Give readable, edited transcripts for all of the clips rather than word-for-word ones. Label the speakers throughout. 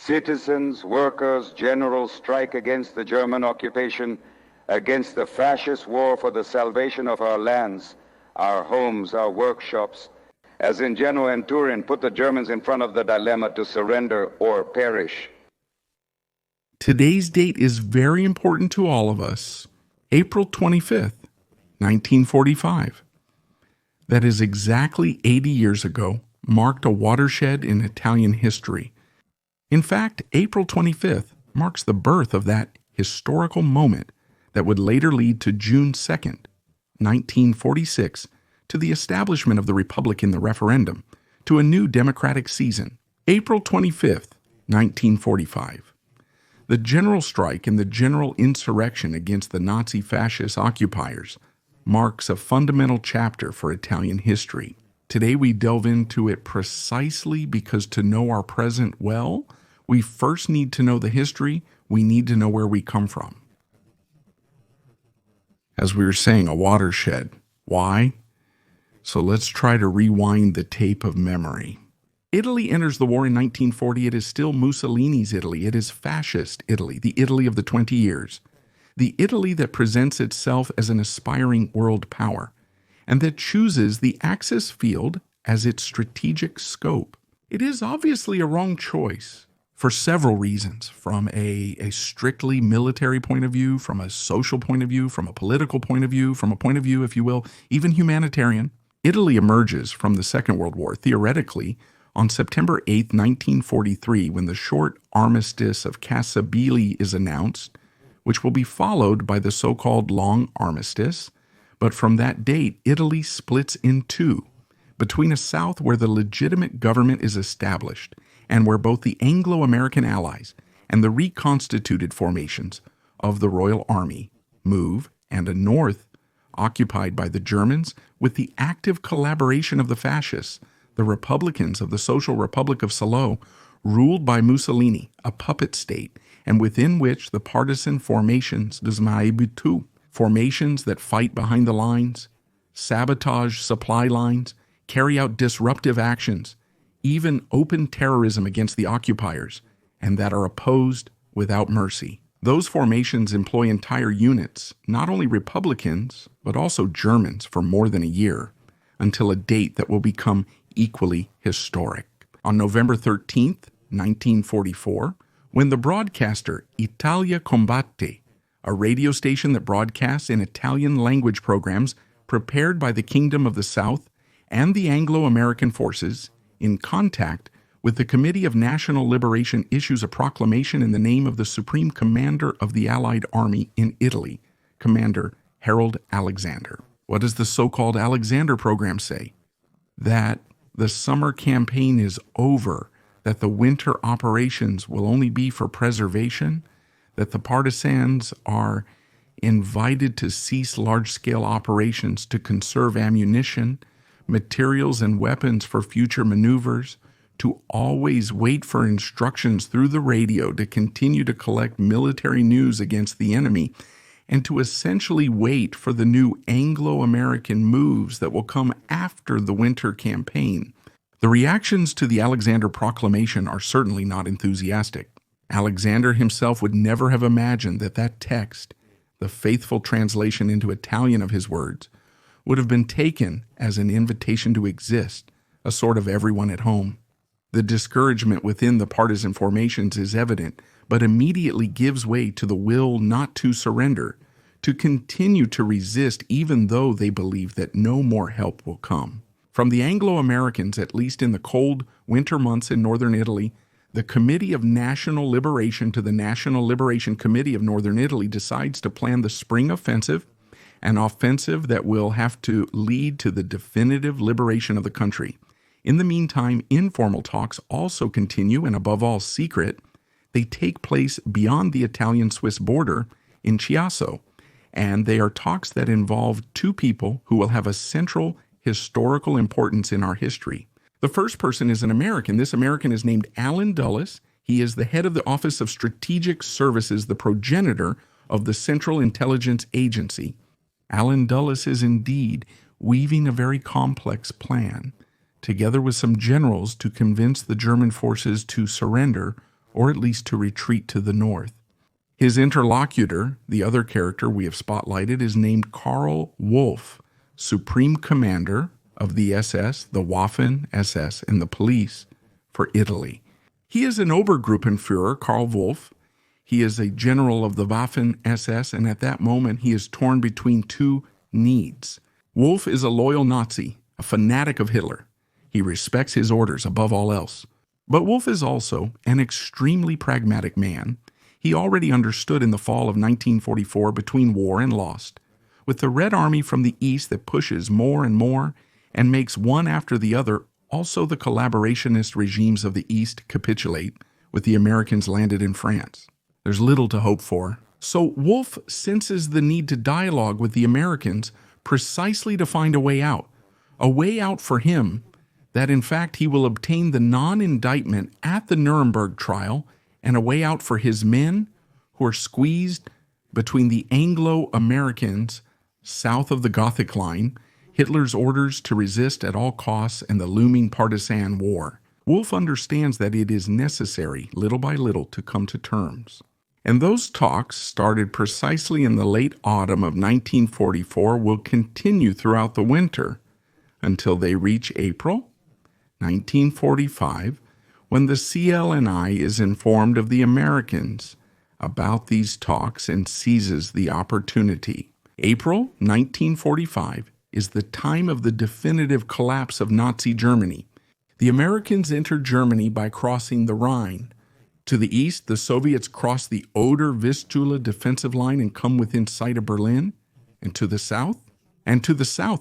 Speaker 1: Citizens, workers, generals strike against the German occupation, against the fascist war for the salvation of our lands, our homes, our workshops, as in Genoa and Turin, put the Germans in front of the dilemma to surrender or perish.
Speaker 2: Today's date is very important to all of us. April 25th, 1945. That is exactly 80 years ago, marked a watershed in Italian history. In fact, April 25th marks the birth of that historical moment that would later lead to June 2nd, 1946, to the establishment of the Republic in the referendum, to a new democratic season. April 25th, 1945. The general strike and the general insurrection against the Nazi-Fascist occupiers marks a fundamental chapter for Italian history. Today we delve into it precisely because to know our present well, we first need to know the history, we need to know where we come from. As we were saying, a watershed. Why? So let's try to rewind the tape of memory. Italy enters the war in 1940. It is still Mussolini's Italy. It is fascist Italy, the Italy of the 20 years. The Italy that presents itself as an aspiring world power, and that chooses the Axis field as its strategic scope. It is obviously a wrong choice for several reasons, from a strictly military point of view, from a social point of view, from a political point of view, from a point of view, if you will, even humanitarian. Italy emerges from the Second World War, theoretically, on September 8, 1943, when the short armistice of Cassabili is announced, which will be followed by the so-called Long Armistice. But from that date, Italy splits in two, between a south where the legitimate government is established, and where both the Anglo-American allies and the reconstituted formations of the Royal Army move, and a north occupied by the Germans with the active collaboration of the fascists, the Republicans of the Social Republic of Salo, ruled by Mussolini, a puppet state, and within which the partisan formations Desmaibutu, formations that fight behind the lines, sabotage supply lines, carry out disruptive actions, even open terrorism against the occupiers, and that are opposed without mercy. Those formations employ entire units, not only Republicans, but also Germans for more than a year, until a date that will become equally historic. On November 13th, 1944, when the broadcaster Italia Combatte, a radio station that broadcasts in Italian language programs prepared by the Kingdom of the South and the Anglo-American forces, in contact with the Committee of National Liberation, issues a proclamation in the name of the Supreme Commander of the Allied Army in Italy, Commander Harold Alexander. What does the so-called Alexander program say? That the summer campaign is over, that the winter operations will only be for preservation, that the partisans are invited to cease large-scale operations to conserve ammunition, materials and weapons for future maneuvers, to always wait for instructions through the radio to continue to collect military news against the enemy, and to essentially wait for the new Anglo-American moves that will come after the winter campaign. The reactions to the Alexander Proclamation are certainly not enthusiastic. Alexander himself would never have imagined that that text, the faithful translation into Italian of his words, would have been taken as an invitation to exist, a sort of everyone at home. The discouragement within the partisan formations is evident, but immediately gives way to the will not to surrender, to continue to resist even though they believe that no more help will come. From the Anglo-Americans, at least in the cold winter months in northern Italy, the Committee of National Liberation to the National Liberation Committee of Northern Italy decides to plan the spring offensive, an offensive that will have to lead to the definitive liberation of the country. In the meantime, informal talks also continue, and above all secret. They take place beyond the Italian-Swiss border in Chiasso, and they are talks that involve two people who will have a central historical importance in our history. The first person is an American. This American is named Allen Dulles. He is the head of the Office of Strategic Services, the progenitor of the Central Intelligence Agency. Allen Dulles is indeed weaving a very complex plan, together with some generals, to convince the German forces to surrender or at least to retreat to the north. His interlocutor, the other character we have spotlighted, is named Karl Wolff, Supreme Commander of the SS, the Waffen-SS, and the police for Italy. He is an Obergruppenführer, Karl Wolff. He is a general of the Waffen-SS, and at that moment he is torn between two needs. Wolff is a loyal Nazi, a fanatic of Hitler. He respects his orders above all else. But Wolff is also an extremely pragmatic man. He already understood in the fall of 1944, between war and lost, with the Red Army from the east that pushes more and more and makes one after the other, also the collaborationist regimes of the east capitulate, with the Americans landed in France. There's little to hope for. So Wolff senses the need to dialogue with the Americans precisely to find a way out for him that in fact he will obtain the non-indictment at the Nuremberg trial, and a way out for his men who are squeezed between the Anglo-Americans south of the Gothic Line, Hitler's orders to resist at all costs, and the looming partisan war. Wolff understands that it is necessary, little by little, to come to terms. And those talks, started precisely in the late autumn of 1944, will continue throughout the winter until they reach April 1945, when the CLNI is informed of the Americans about these talks and seizes the opportunity. April 1945 is the time of the definitive collapse of Nazi Germany. The Americans enter Germany by crossing the Rhine. To the east, the Soviets cross the Oder-Vistula defensive line and come within sight of Berlin. And to the south,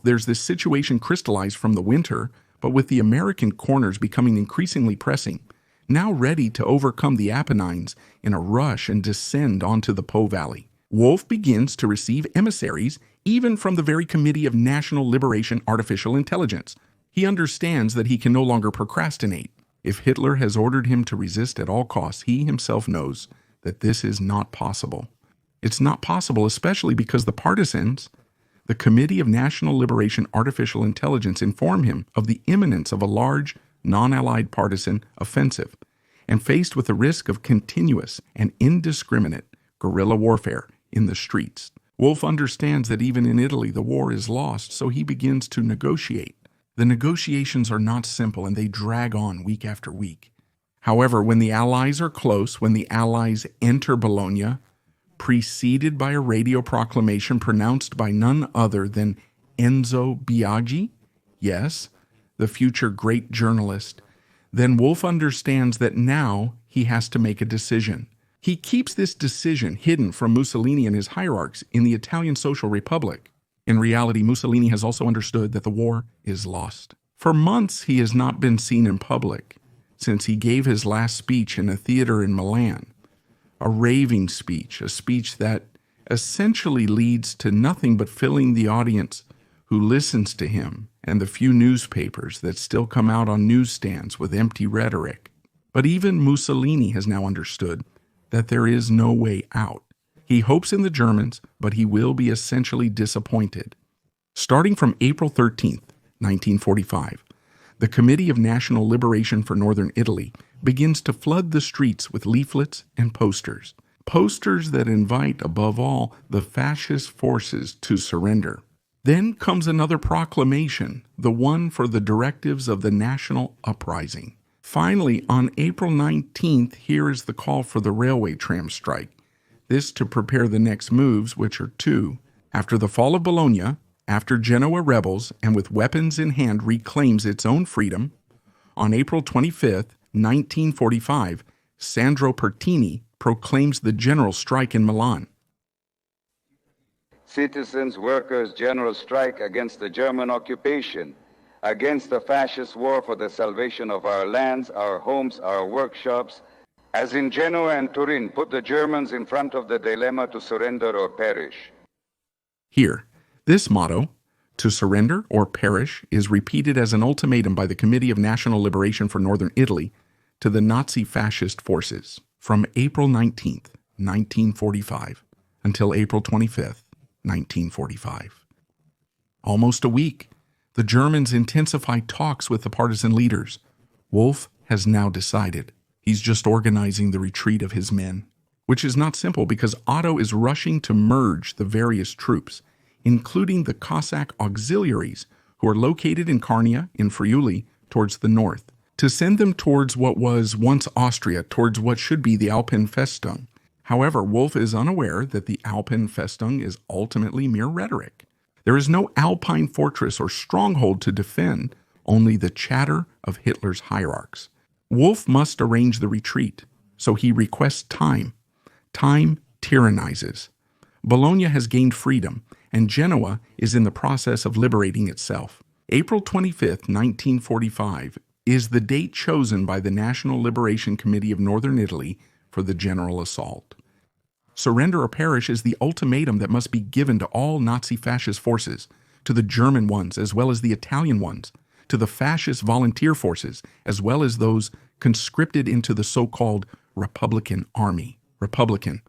Speaker 2: there's this situation crystallized from the winter, but with the American corners becoming increasingly pressing, now ready to overcome the Apennines in a rush and descend onto the Po Valley. Wolff begins to receive emissaries even from the very Committee of National Liberation Artificial Intelligence. He understands that he can no longer procrastinate. If Hitler has ordered him to resist at all costs, he himself knows that this is not possible. It's not possible, especially because the partisans, the Committee of National Liberation Artificial Intelligence, inform him of the imminence of a large, non-allied partisan offensive, and faced with the risk of continuous and indiscriminate guerrilla warfare in the streets. Wolff understands that even in Italy the war is lost, so he begins to negotiate. The negotiations are not simple, and they drag on week after week. However, when the Allies are close, when the Allies enter Bologna, preceded by a radio proclamation pronounced by none other than Enzo Biaggi, yes, the future great journalist, then Wolff understands that now he has to make a decision. He keeps this decision hidden from Mussolini and his hierarchs in the Italian Social Republic. In reality, Mussolini has also understood that the war is lost. For months, he has not been seen in public, since he gave his last speech in a theater in Milan. A raving speech, a speech that essentially leads to nothing but filling the audience who listens to him and the few newspapers that still come out on newsstands with empty rhetoric. But even Mussolini has now understood that there is no way out. He hopes in the Germans, but he will be essentially disappointed. Starting from April 13th, 1945, the Committee of National Liberation for Northern Italy begins to flood the streets with leaflets and posters. Posters that invite, above all, the fascist forces to surrender. Then comes another proclamation, the one for the directives of the National Uprising. Finally, on April 19th, here is the call for the railway tram strike. This to prepare the next moves, which are two. After the fall of Bologna, after Genoa rebels and with weapons in hand reclaims its own freedom, on April 25th, 1945, Sandro Pertini proclaims the general strike in Milan.
Speaker 1: Citizens, workers, general strike against the German occupation, against the fascist war for the salvation of our lands, our homes, our workshops, as in Genoa and Turin, put the Germans in front of the dilemma to surrender or perish.
Speaker 2: Here, this motto, to surrender or perish, is repeated as an ultimatum by the Committee of National Liberation for Northern Italy to the Nazi-Fascist forces from April 19th, 1945 until April 25th, 1945. Almost a week, the Germans intensify talks with the partisan leaders. Wolff has now decided. He's just organizing the retreat of his men, which is not simple because Otto is rushing to merge the various troops, including the Cossack auxiliaries who are located in Carnia, in Friuli, towards the north, to send them towards what was once Austria, towards what should be the Alpenfestung. However, Wolf is unaware that the Alpenfestung is ultimately mere rhetoric. There is no Alpine fortress or stronghold to defend, only the chatter of Hitler's hierarchs. Wolf must arrange the retreat, so he requests time. Time tyrannizes. Bologna has gained freedom, and Genoa is in the process of liberating itself. April 25, 1945, is the date chosen by the National Liberation Committee of Northern Italy for the general assault. Surrender or perish is the ultimatum that must be given to all Nazi-Fascist forces, to the German ones as well as the Italian ones, to the fascist volunteer forces as well as those conscripted into the so-called Republican Army. Republican.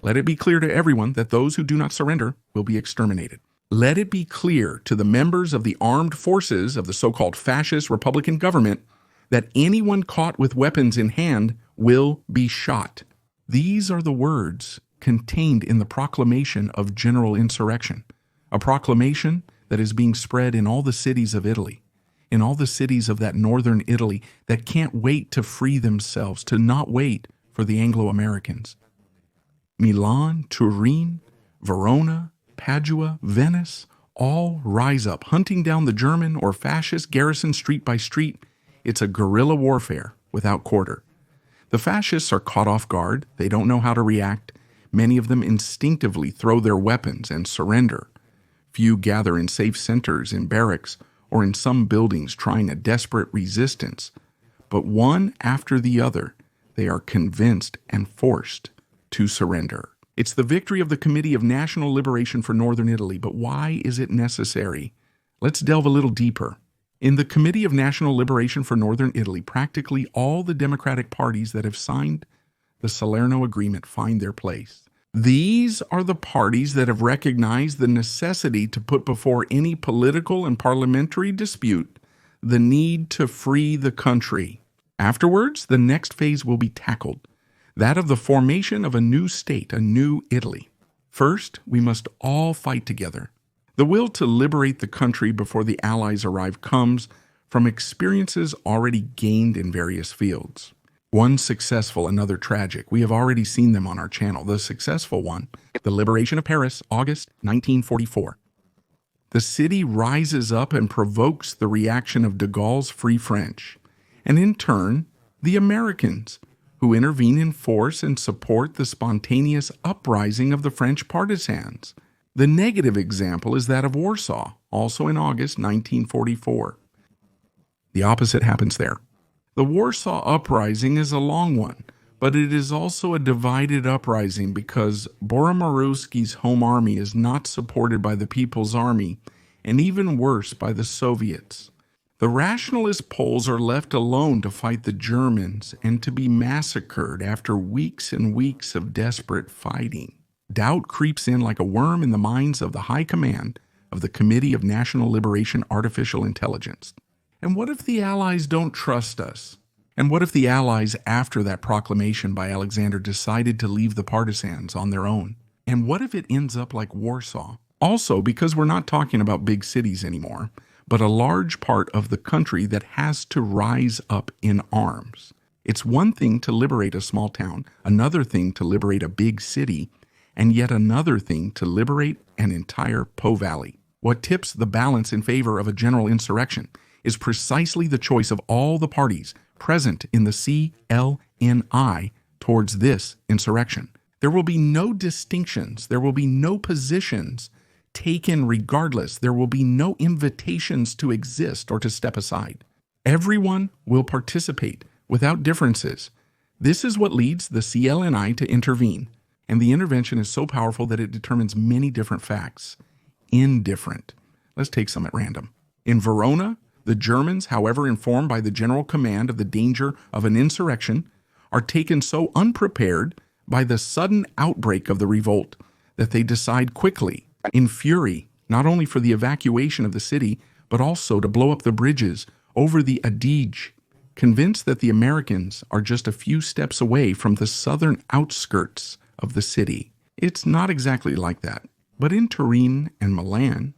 Speaker 2: Let it be clear to everyone that those who do not surrender will be exterminated. Let it be clear to the members of the armed forces of the so-called fascist Republican government that anyone caught with weapons in hand will be shot. These are the words contained in the proclamation of general insurrection, a proclamation that is being spread in all the cities of Italy, in all the cities of that northern Italy that can't wait to free themselves, to not wait for the Anglo-Americans. Milan, Turin, Verona, Padua, Venice, all rise up, hunting down the German or fascist garrison street by street. It's a guerrilla warfare without quarter. The fascists are caught off guard. They don't know how to react. Many of them instinctively throw their weapons and surrender. Few gather in safe centers, in barracks, or in some buildings trying a desperate resistance. But one after the other, they are convinced and forced to surrender. It's the victory of the Committee of National Liberation for Northern Italy, but why is it necessary? Let's delve a little deeper. In the Committee of National Liberation for Northern Italy, practically all the democratic parties that have signed the Salerno Agreement find their place. These are the parties that have recognized the necessity to put before any political and parliamentary dispute the need to free the country. Afterwards, the next phase will be tackled, that of the formation of a new state, a new Italy. First, we must all fight together. The will to liberate the country before the Allies arrive comes from experiences already gained in various fields. One successful, another tragic. We have already seen them on our channel. The successful one, the liberation of Paris, August 1944. The city rises up and provokes the reaction of de Gaulle's Free French, and in turn, the Americans, who intervene in force and support the spontaneous uprising of the French partisans. The negative example is that of Warsaw, also in August 1944. The opposite happens there. The Warsaw Uprising is a long one, but it is also a divided uprising because Boromarowski's home army is not supported by the People's Army, and even worse, by the Soviets. The rationalist Poles are left alone to fight the Germans and to be massacred after weeks and weeks of desperate fighting. Doubt creeps in like a worm in the minds of the high command of the Committee of National Liberation Artificial Intelligence. And what if the Allies don't trust us? And what if the Allies, after that proclamation by Alexander, decided to leave the partisans on their own? And what if it ends up like Warsaw? Also, because we're not talking about big cities anymore, but a large part of the country that has to rise up in arms. It's one thing to liberate a small town, another thing to liberate a big city, and yet another thing to liberate an entire Po Valley. What tips the balance in favor of a general insurrection is precisely the choice of all the parties present in the CLNI towards this insurrection. There will be no distinctions, there will be no positions taken regardless, there will be no invitations to exist or to step aside. Everyone will participate without differences. This is what leads the CLNI to intervene, and the intervention is so powerful that it determines many different facts. Indifferent. Let's take some at random. In Verona, the Germans, however informed by the general command of the danger of an insurrection, are taken so unprepared by the sudden outbreak of the revolt that they decide quickly, in fury, not only for the evacuation of the city, but also to blow up the bridges over the Adige convinced that the Americans are just a few steps away from the southern outskirts of the city. It's not exactly like that, but in Turin and Milan,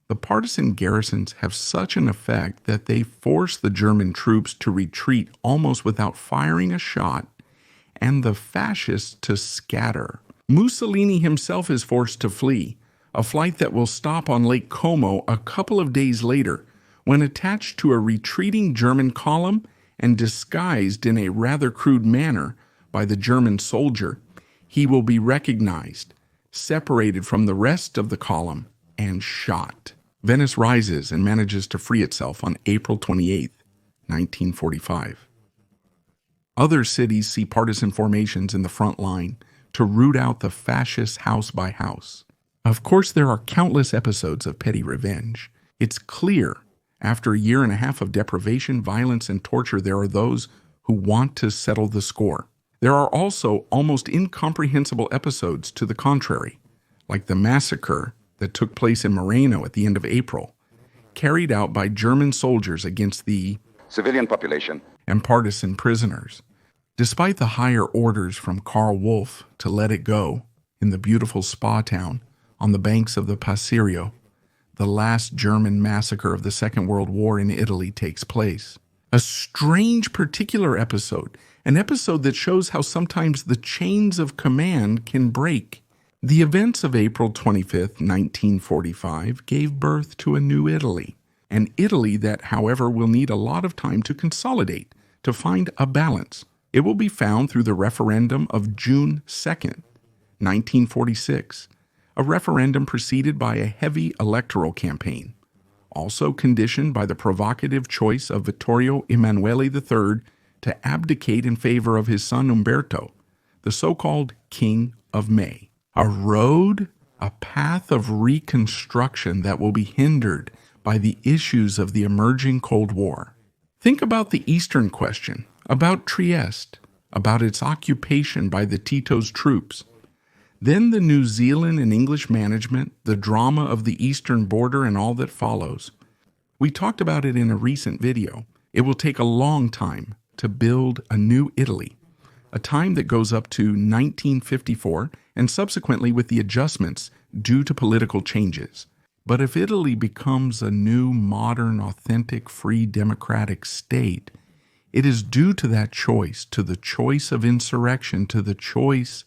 Speaker 2: the partisan garrisons have such an effect that they force the German troops to retreat almost without firing a shot, and the fascists to scatter. Mussolini himself is forced to flee, a flight that will stop on Lake Como a couple of days later, when attached to a retreating German column and disguised in a rather crude manner by the German soldier, he will be recognized, separated from the rest of the column, and shot. Venice rises and manages to free itself on April 28, 1945. Other cities see partisan formations in the front line to root out the fascists house by house. Of course, there are countless episodes of petty revenge. It's clear, after a year and a half of deprivation, violence, and torture, there are those who want to settle the score. There are also almost incomprehensible episodes to the contrary, like the massacre that took place in Moreno at the end of April, carried out by German soldiers against the
Speaker 1: civilian population
Speaker 2: and partisan prisoners. Despite the higher orders from Karl Wolff to let it go in the beautiful spa town on the banks of the Pasirio, the last German massacre of the Second World War in Italy takes place. A strange particular episode, an episode that shows how sometimes the chains of command can break. The events of April 25, 1945 gave birth to a new Italy, an Italy that, however, will need a lot of time to consolidate, to find a balance. It will be found through the referendum of June 2nd, 1946, a referendum preceded by a heavy electoral campaign, also conditioned by the provocative choice of Vittorio Emanuele III to abdicate in favor of his son Umberto, the so-called King of May. A road, a path of reconstruction that will be hindered by the issues of the emerging Cold War. Think about the Eastern question, about Trieste, about its occupation by the Tito's troops. Then the New Zealand and English management, the drama of the eastern border and all that follows. We talked about it in a recent video. It will take a long time to build a new Italy, a time that goes up to 1954 and subsequently with the adjustments due to political changes. But if Italy becomes a new, modern, authentic, free, democratic state, it is due to that choice, to the choice of insurrection, to the choice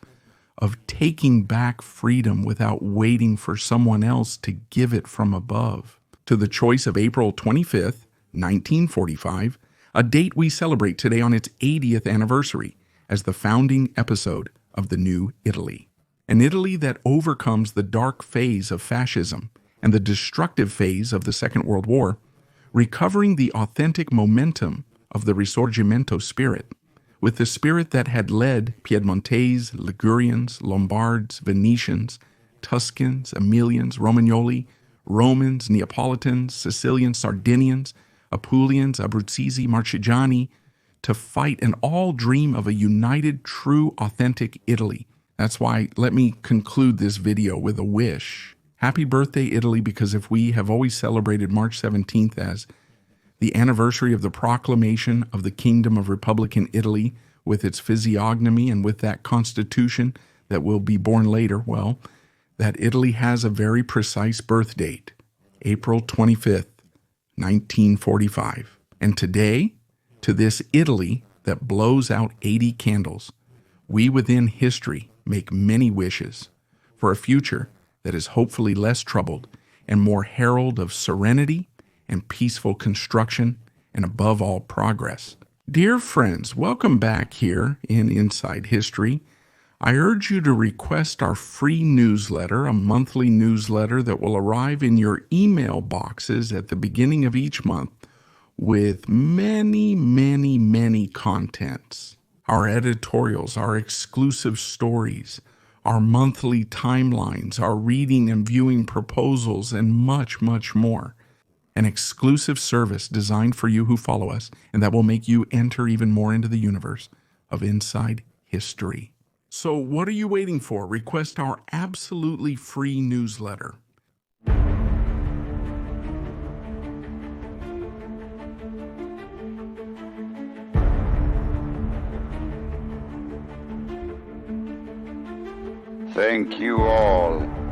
Speaker 2: of taking back freedom without waiting for someone else to give it from above, to the choice of April 25th, 1945, a date we celebrate today on its 80th anniversary as the founding episode of the New Italy. An Italy that overcomes the dark phase of fascism and the destructive phase of the Second World War, recovering the authentic momentum of the Risorgimento spirit, with the spirit that had led Piedmontese, Ligurians, Lombards, Venetians, Tuscans, Emilians, Romagnoli, Romans, Neapolitans, Sicilians, Sardinians, Apulians, Abruzzesi, Marchigiani, to fight and all dream of a united, true, authentic Italy. That's why let me conclude this video with a wish. Happy birthday, Italy, because if we have always celebrated March 17th as the anniversary of the proclamation of the Kingdom of Republican Italy with its physiognomy and with that constitution that will be born later, well, that Italy has a very precise birth date, April 25th, 1945. And today, to this Italy that blows out 80 candles, we within history make many wishes for a future that is hopefully less troubled and more herald of serenity and peaceful construction, and above all, progress. Dear friends, welcome back here in Inside History. I urge you to request our free newsletter, a monthly newsletter that will arrive in your email boxes at the beginning of each month with many, many, many contents. Our editorials, our exclusive stories, our monthly timelines, our reading and viewing proposals, and much, much more. An exclusive service designed for you who follow us, and that will make you enter even more into the universe of Inside History. So what are you waiting for? Request our absolutely free newsletter.
Speaker 1: Thank you all.